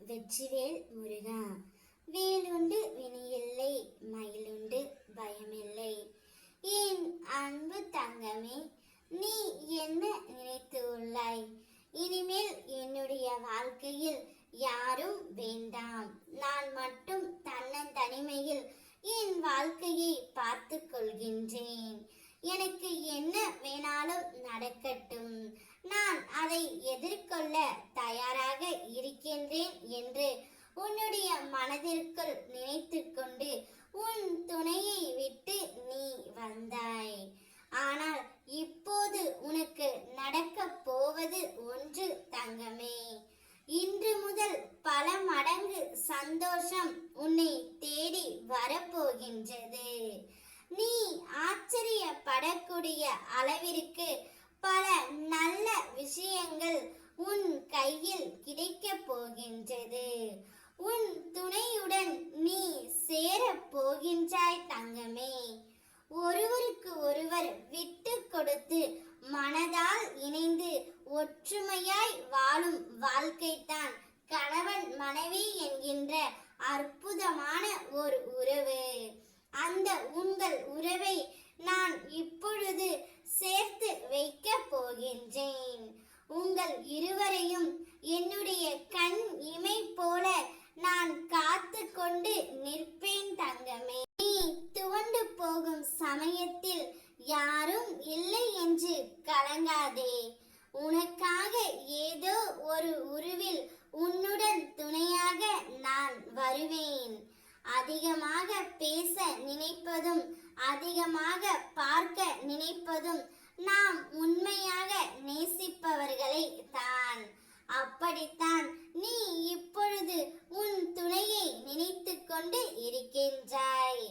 வெற்றிவேல் முருகா. வேலுண்டு வினையில்லை, மயிலுண்டு பயமில்லை. என் அன்பு தங்கமே, நீ என்ன நினைத்து உள்ளாய்? இனிமேல் என்னுடைய வாழ்க்கையில் யாரும் வேண்டாம், நான் மட்டும் தன்னந்தனிமையில் என் வாழ்க்கையை பார்த்து கொள்கின்றேன். எனக்கு என்ன வேணாலும் நடக்கட்டும், நான் அதை எதிர்கொள்ள தயாராக இருக்கின்றேன் என்று உன்னுடைய மனதிற்குள் நினைத்து கொண்டு உன் துணையை விட்டு நீ வந்தாய். ஆனால் இப்போது உனக்கு நடக்க போவது ஒன்று தங்கமே. இன்று முதல் பல மடங்கு சந்தோஷம் உன்னை தேடி வரப்போகின்றது. நீ ஆச்சரியப்படக்கூடிய அளவிற்கு பல நல்ல விஷயங்கள் உன் கையில் கிடைக்க போகின்றது. உன் துணையுடன் நீ சேர போகின்றாய் தங்கமே. ஒருவருக்கு ஒருவர் விட்டு கொடுத்து மனதால் இணைந்து ஒற்றுமையாய் வாழும் வாழ்க்கைத்தான் கணவன் மனைவி என்கின்ற அற்புதமான ஒரு உறவு. அந்த உங்கள் உறவை நான் இப்பொழுது சேர்த்து வைக்க போகின்றேன். உங்கள் இருவரையும் என்னுடைய கண் இமை போல நான் காத்து கொண்டு நிற்பேன் தங்கமே. நீ துவண்டு போகும் சமயத்தில் யாரும் இல்லை என்று கலங்காதே. உனக்காக ஏதோ ஒரு உருவில் உன்னுடன் துணையாக நான் வருவேன். அதிகமாக பேச நினைப்பதும் அதிகமாக பார்க்க நினைப்பதும் நாம் உண்மையாக நேசிப்பவர்களை தான். அப்படித்தான் நீ இப்பொழுது உன் துணையை நினைத்து கொண்டு இருக்கின்றாய்.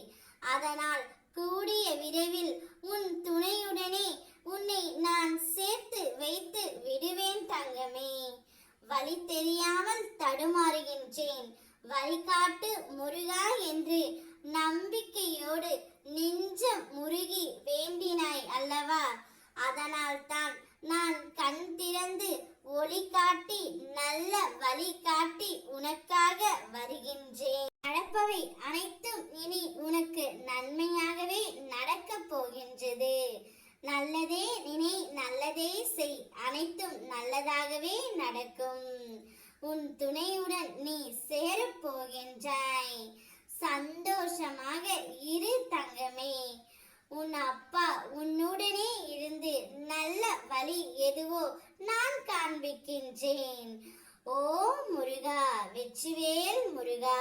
அதனால் கூடிய விரைவில் உன் துணையுடனே உன்னை நான் சேர்த்து வைத்து விடுவேன் தங்கமே. வழி தெரியாமல் தடுமாறுகின்றேன், வழிகாட்டு முருகா என்று நம்பிக்கையோடு நெஞ்சம் முருகி வேண்டினாய் அல்லவா? அதனால் தான் நான் கண் திறந்து ஒளி காட்டி நல்ல வழி காட்டி உனக்காக வருகின்றேன். நடப்பவை அனைத்தும் இனி உனக்கு நன்மையாகவே நடக்க போகின்றது. நல்லதே நினை, நல்லதே செய், அனைத்தும் நல்லதாகவே நடக்கும். உன் துணையுடன் நீ சேரப் போகின்றாய். சந்தோஷமாக இரு தங்கமே. உன் அப்பா உன்னுடனே இருந்து நல்ல வழி எதுவோ நான் காண்பிக்கின்றேன். ஓ முருகா, வெற்றிவேல் முருகா.